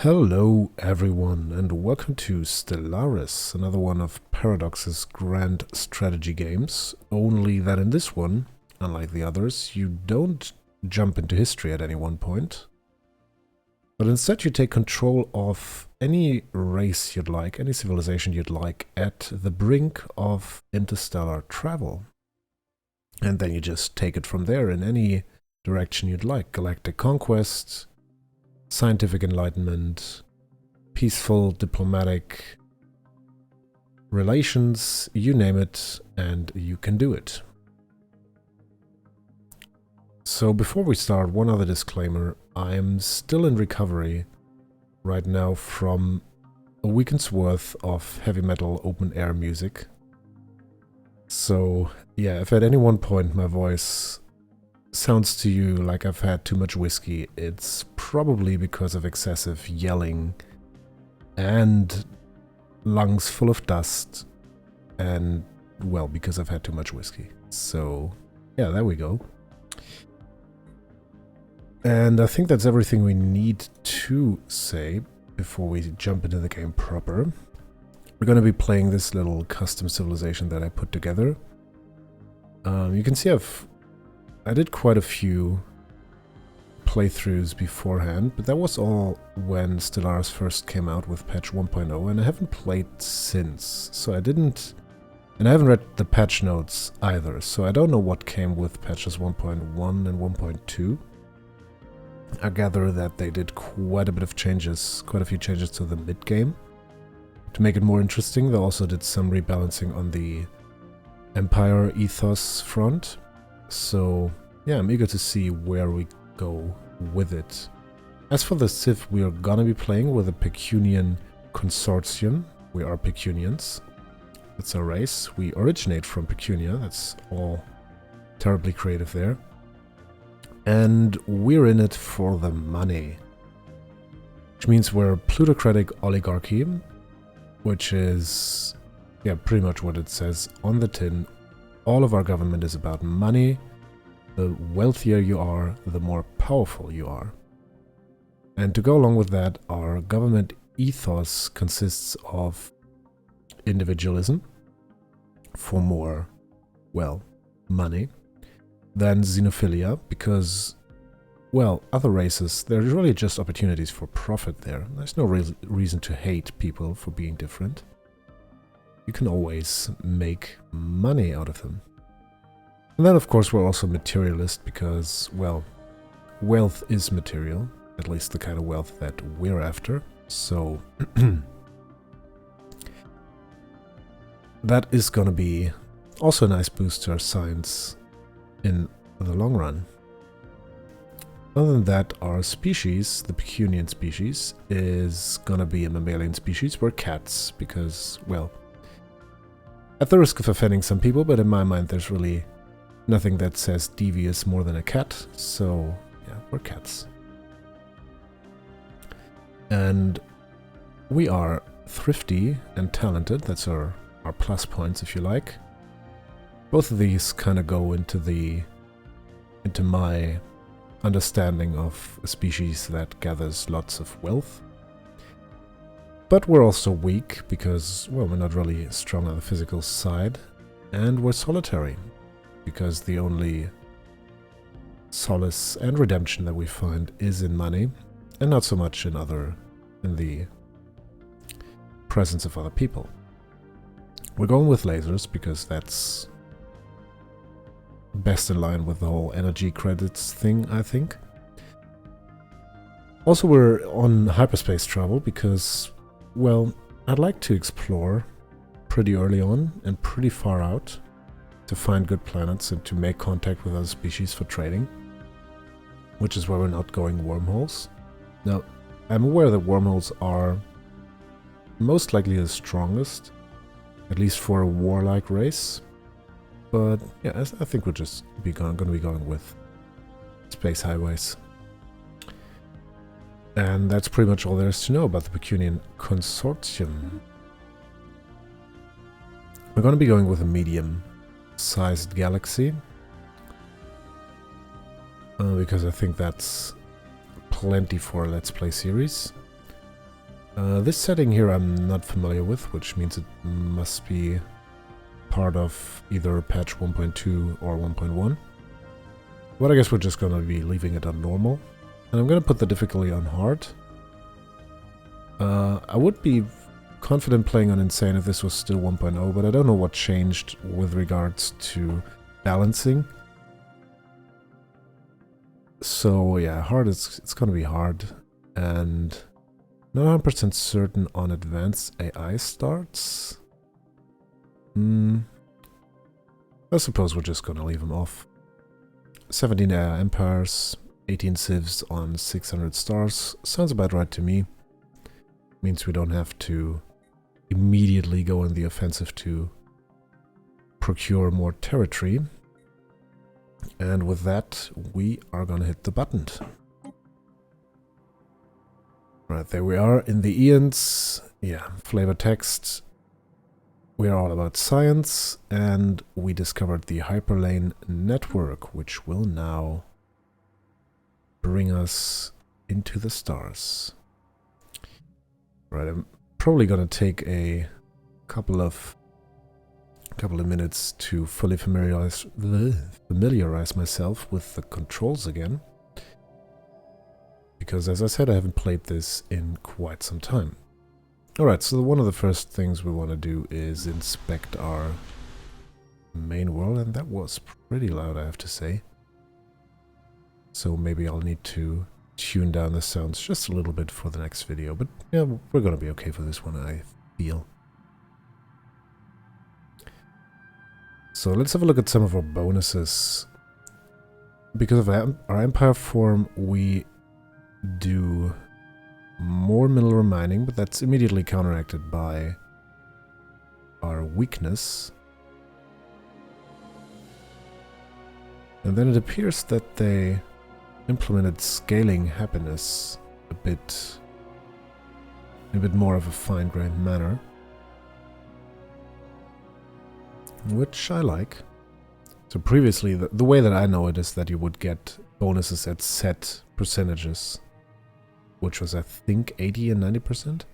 Hello everyone and welcome to Stellaris, another one of Paradox's grand strategy games, only that in this one, unlike the others, you don't jump into history at any one point, but instead you take control of any race you'd like, any civilization you'd like, at the brink of interstellar travel. And then you just take it from there in any direction you'd like. Galactic conquest, scientific enlightenment, peaceful diplomatic relations, you name it, and you can do it. So before we start, one other disclaimer. I am still in recovery right now from a weekend's worth of heavy metal open air music. So yeah, if at any one point my voice sounds to you like I've had too much whiskey, it's probably because of excessive yelling and lungs full of dust and, well, because I've had too much whiskey. So yeah, there we go. And I think that's everything we need to say before we jump into the game proper. We're going to be playing this little custom civilization that I put together. You can see I did quite a few playthroughs beforehand, but that was all when Stellaris first came out with patch 1.0, and I haven't played since, so I haven't read the patch notes either, so I don't know what came with patches 1.1 and 1.2. I gather that they did quite a few changes to the mid-game to make it more interesting. They also did some rebalancing on the Empire ethos front. So yeah, I'm eager to see where we go with it. As for the Civ, we are gonna be playing with a Pecunian Consortium. We are Pecunians. That's our race. We originate from Pecunia. That's all terribly creative there. And we're in it for the money. Which means we're a plutocratic oligarchy, which is, yeah, pretty much what it says on the tin. All of our government is about money. The wealthier you are, the more powerful you are. And to go along with that, our government ethos consists of individualism for more, well, money, then xenophilia, because, well, other races, there's really just opportunities for profit there. There's no reason to hate people for being different. You can always make money out of them. And then, of course, we're also materialist because, well, wealth is material, at least the kind of wealth that we're after. So that is going to be also a nice boost to our science in the long run. Other than that, our species, the Pecunian species, is going to be a mammalian species. We're cats because, well, at the risk of offending some people, but in my mind there's really nothing that says devious more than a cat, so yeah, we're cats. And we are thrifty and talented. That's our plus points, if you like. Both of these kind of go into my understanding of a species that gathers lots of wealth. But we're also weak because, well, we're not really strong on the physical side, and we're solitary because the only solace and redemption that we find is in money and not so much in the presence of other people. We're going with lasers because that's best in line with the whole energy credits thing, I think. Also, we're on hyperspace travel because, well, I'd like to explore pretty early on and pretty far out to find good planets and to make contact with other species for trading, which is why we're not going wormholes. Now, I'm aware that wormholes are most likely the strongest, at least for a warlike race, but yeah, I think we're just going to be going with space highways. And that's pretty much all there is to know about the Pecunian Consortium. We're going to be going with a medium-sized galaxy, because I think that's plenty for a Let's Play series. This setting here I'm not familiar with, which means it must be part of either patch 1.2 or 1.1. But I guess we're just gonna be leaving it on normal. And I'm gonna put the difficulty on hard. I would be confident playing on insane if this was still 1.0, but I don't know what changed with regards to balancing. So yeah, hard it's gonna be hard. And not 100% certain on advanced AI starts. I suppose we're just gonna leave them off. 17 empires, 18 civs on 600 stars. Sounds about right to me. Means we don't have to immediately go on the offensive to procure more territory. And with that, we are gonna hit the button. Right, there we are in the Eons. Yeah, flavor text. We are all about science, and we discovered the hyperlane network, which will now bring us into the stars. Right, I'm probably gonna take a couple of minutes to fully familiarize myself with the controls again. Because as I said, I haven't played this in quite some time. Alright, so one of the first things we want to do is inspect our main world, and that was pretty loud, I have to say. So maybe I'll need to tune down the sounds just a little bit for the next video, but yeah, we're gonna be okay for this one, I feel. So let's have a look at some of our bonuses. Because of our empire form, we do more mineral mining, but that's immediately counteracted by our weakness. And then it appears that they implemented scaling happiness a bit more of a fine-grained manner, which I like. So previously, the way that I know it is that you would get bonuses at set percentages, which was, I think, 80 and 90%?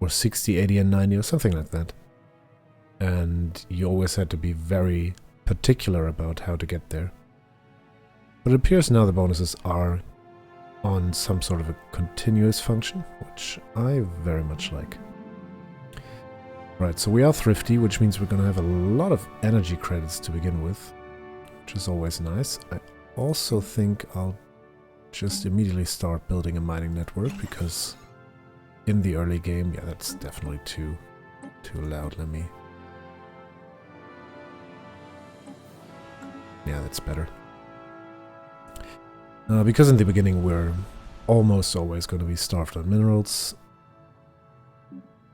Or 60, 80 and 90 or something like that. And you always had to be very particular about how to get there. But it appears now the bonuses are on some sort of a continuous function, which I very much like. Right, so we are thrifty, which means we're going to have a lot of energy credits to begin with, which is always nice. I also think I'll just immediately start building a mining network, because in the early game, yeah, that's definitely too loud. Let me... Yeah, that's better. Because in the beginning we're almost always going to be starved on minerals.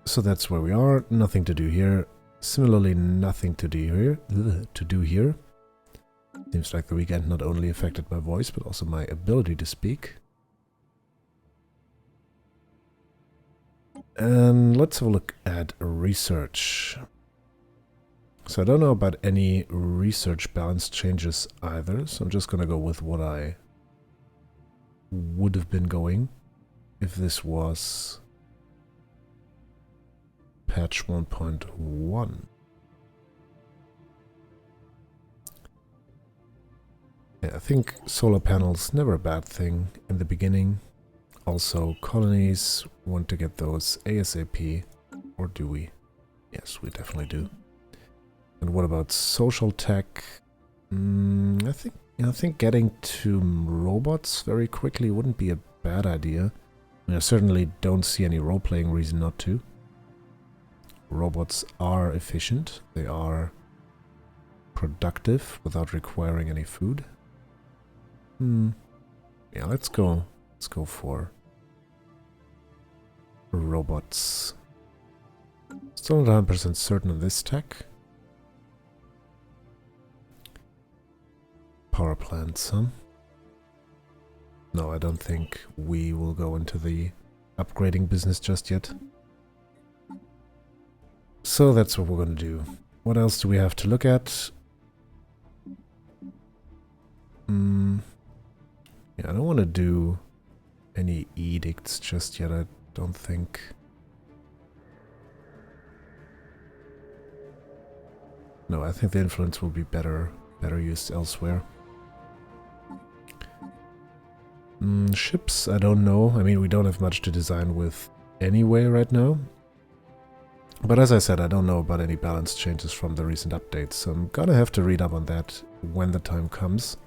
So that's where we are. Nothing to do here. Similarly, nothing to do here. Seems like the weekend not only affected my voice, but also my ability to speak. And let's have a look at research. So I don't know about any research balance changes either, so I'm just gonna go with what I would have been going if this was patch 1.1. Yeah, I think solar panels, never a bad thing in the beginning. Also, colonies, want to get those ASAP, or do we? Yes, we definitely do. And what about social tech? I think getting to robots very quickly wouldn't be a bad idea. I mean, I certainly don't see any role-playing reason not to. Robots are efficient. They are productive without requiring any food. Yeah, let's go for robots. Still not 100% certain on this tech. Power plants, huh? No, I don't think we will go into the upgrading business just yet. So that's what we're gonna do. What else do we have to look at? Yeah, I don't want to do any edicts just yet. I Don't think... No, I think the influence will be better used elsewhere. Ships, I don't know. I mean, we don't have much to design with anyway right now. But as I said, I don't know about any balance changes from the recent updates, so I'm gonna have to read up on that when the time comes.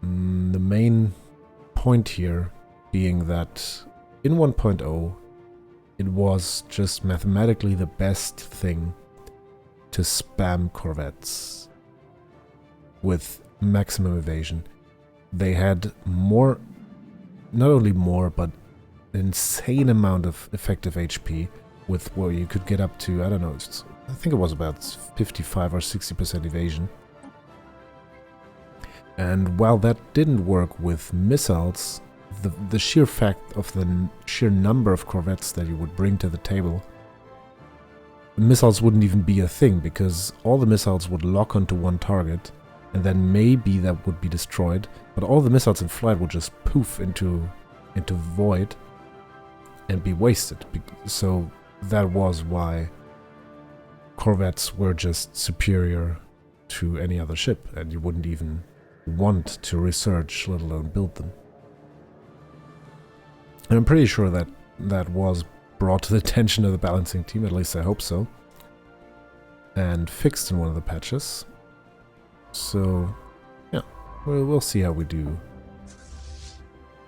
The main point here being that in 1.0 it was just mathematically the best thing to spam corvettes with maximum evasion. They had more, not only more, but an insane amount of effective HP with where you could get up to, I don't know, I think it was about 55 or 60% evasion. And while that didn't work with missiles, the sheer fact of the sheer number of corvettes that you would bring to the table, missiles wouldn't even be a thing, because all the missiles would lock onto one target, and then maybe that would be destroyed, but all the missiles in flight would just poof into void and be wasted. So that was why corvettes were just superior to any other ship, and you wouldn't even want to research, let alone build them. And I'm pretty sure that that was brought to the attention of the balancing team, at least I hope so, and fixed in one of the patches. So, yeah, we'll see how we do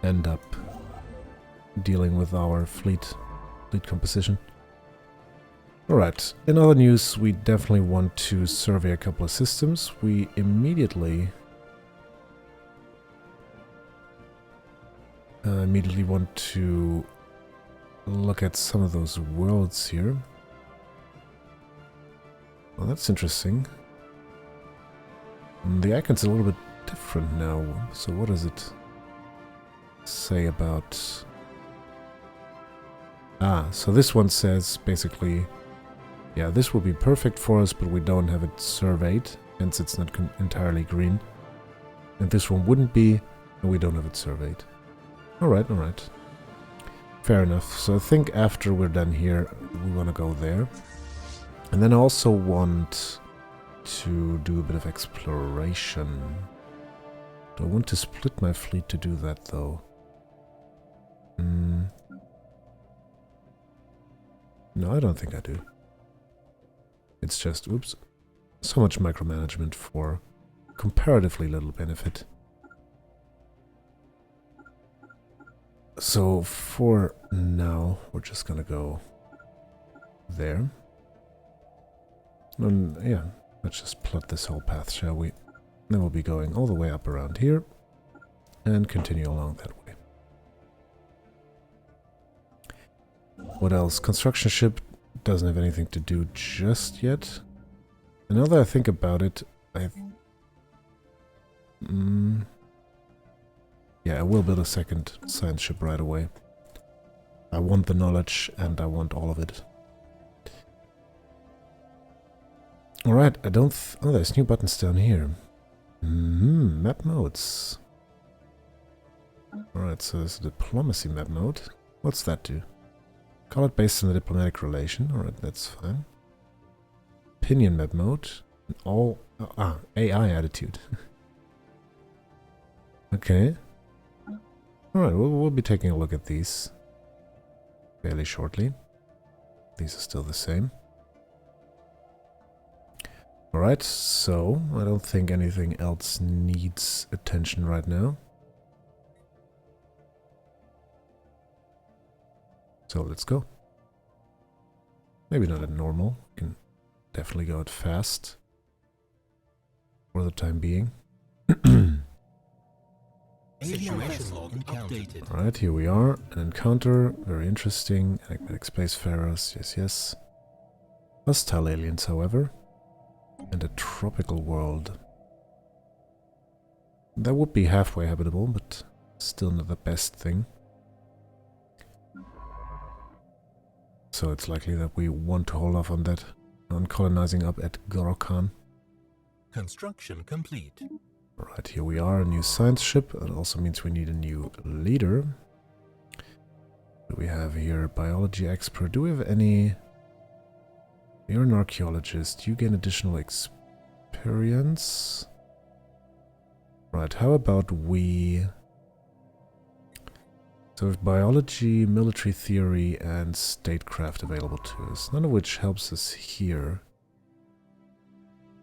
end up dealing with our fleet composition. Alright, in other news, we definitely want to survey a couple of systems. We immediately want to look at some of those worlds here. Well, that's interesting. The icon's a little bit different now. So what does it say about... Ah, so this one says basically, yeah, this will be perfect for us, but we don't have it surveyed, hence it's not entirely green. And this one wouldn't be, and we don't have it surveyed. Alright, alright. Fair enough. So I think after we're done here, we want to go there. And then I also want to do a bit of exploration. Do I want to split my fleet to do that, though? No, I don't think I do. It's just, oops, so much micromanagement for comparatively little benefit. So for now, we're just gonna go there. And yeah, let's just plot this whole path, shall we? Then we'll be going all the way up around here and continue along that way. What else? Construction ship doesn't have anything to do just yet. And now that I think about it, yeah, I will build a second science ship right away. I want the knowledge and I want all of it. Alright, I don't... oh, there's new buttons down here. Map modes. Alright, so there's a diplomacy map mode. What's that do? Call it based on the diplomatic relation. Alright, that's fine. Opinion map mode. All... AI attitude. Okay. Alright, we'll be taking a look at these fairly shortly. These are still the same. Alright, so I don't think anything else needs attention right now. So let's go. Maybe not at normal. We can definitely go at fast for the time being. Alright, here we are. An encounter. Very interesting. Enigmatic spacefarers. Yes, yes. Hostile aliens, however. And a tropical world. That would be halfway habitable, but still not the best thing. So it's likely that we want to hold off on that, on colonizing up at Gorokan. Construction complete. Right, here we are, a new science ship. That also means we need a new leader. do we have here? Biology expert. Do we have any... You're an archaeologist. You gain additional experience. Right, how about we... So we have biology, military theory, and statecraft available to us. None of which helps us here.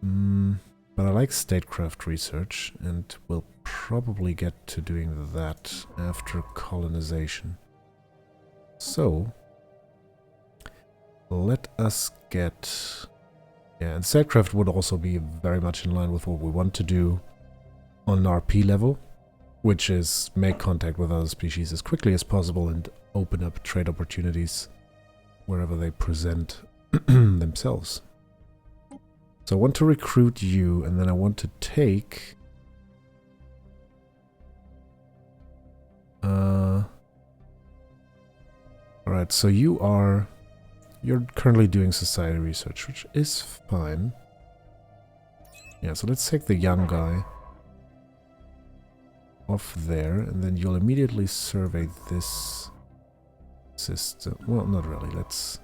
But I like statecraft research, and we'll probably get to doing that after colonization. So, let us get... Yeah, and statecraft would also be very much in line with what we want to do on an RP level, which is make contact with other species as quickly as possible and open up trade opportunities wherever they present themselves. So I want to recruit you, and then I want to take... Alright, so you're currently doing society research, which is fine. Yeah, so let's take the young guy off there, and then you'll immediately survey this system. Well, not really. Let's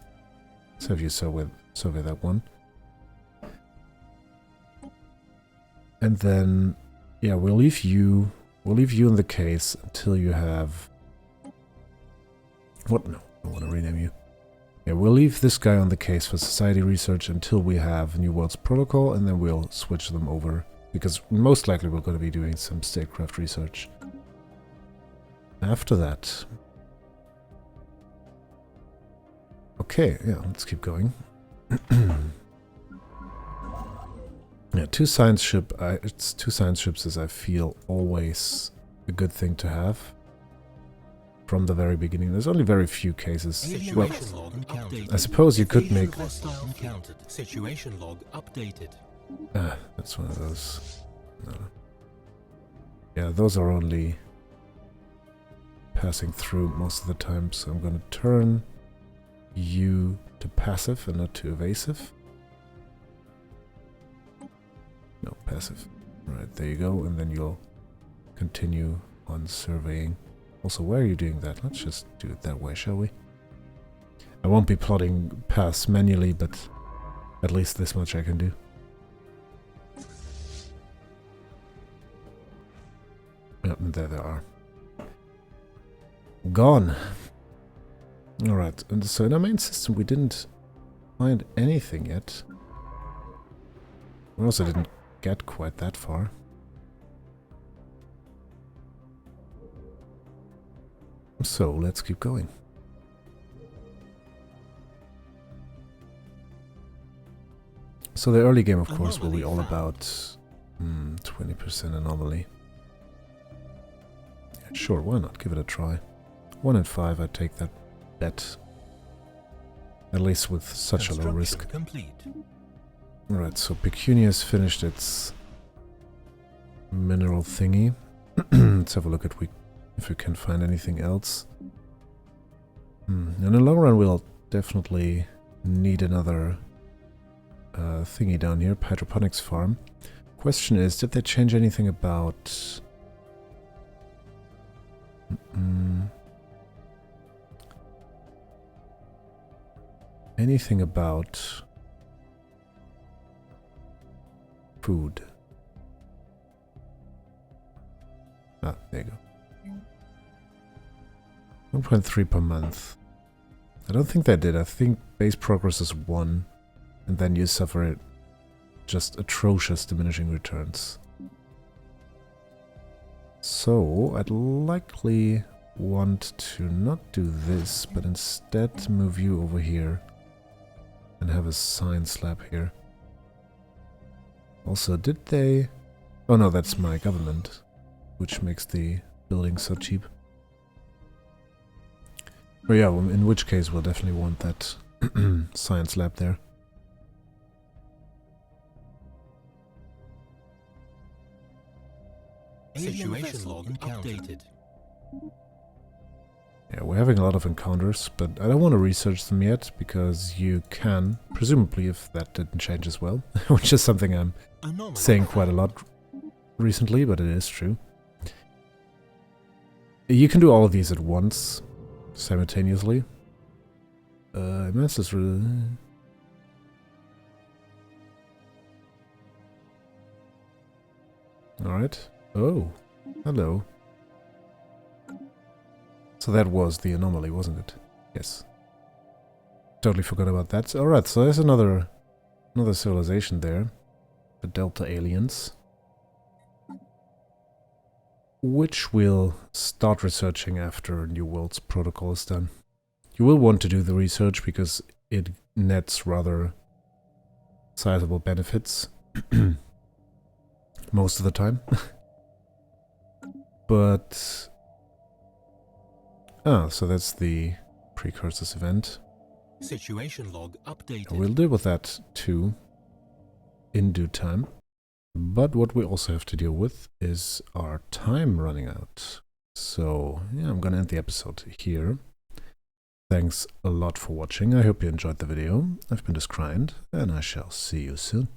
have you survey that one. And then, yeah, we'll leave you in the case until you have... What? No, I want to rename you. Yeah, we'll leave this guy on the case for society research until we have New World's protocol, and then we'll switch them over, because most likely we're going to be doing some statecraft research after that. Okay, yeah, let's keep going. Yeah, two science ships is, I feel, always a good thing to have from the very beginning. There's only very few cases. Well, I suppose you could make... Situation log updated. That's one of those. No. Yeah, those are only passing through most of the time, so I'm going to turn you to passive and not to evasive. No, passive. Right, there you go, and then you'll continue on surveying. Also, why are you doing that? Let's just do it that way, shall we? I won't be plotting paths manually, but at least this much I can do. Yep, and there they are. Gone. Alright, and so in our main system we didn't find anything yet. We also didn't get quite that far. So let's keep going. So the early game, of course, will be all about 20% anomaly. Yeah, sure, why not? Give it a try. 1 in 5, I'd take that bet. At least with such a low risk. Alright, so Pecunian has finished its mineral thingy. Let's have a look at if we can find anything else. In the long run, we'll definitely need another thingy down here, hydroponics farm. Question is, did they change anything about... anything about food? Ah, there you go. 1.3 per month. I don't think they did. I think base progress is 1, and then you suffer just atrocious diminishing returns. So, I'd likely want to not do this, but instead move you over here and have a science lab here. Also, did they... Oh no, that's my government, which makes the building so cheap. Oh yeah, well, in which case we'll definitely want that science lab there. Situation log updated. Yeah, we're having a lot of encounters, but I don't want to research them yet, because you can, presumably if that didn't change as well, which is something I'm saying quite a lot recently, but it is true. You can do all of these at once, simultaneously. Masters. Alright. Oh, hello. So that was the anomaly, wasn't it? Yes. Totally forgot about that. Alright, so there's another civilization there. The Delta Aliens. Which we'll start researching after New World's protocol is done. You will want to do the research because it nets rather sizable benefits. Most of the time. But... ah, so that's the precursors event. Situation log updated. We'll deal with that too in due time. But what we also have to deal with is our time running out. So, yeah, I'm gonna end the episode here. Thanks a lot for watching. I hope you enjoyed the video. I've been Discrind, and I shall see you soon.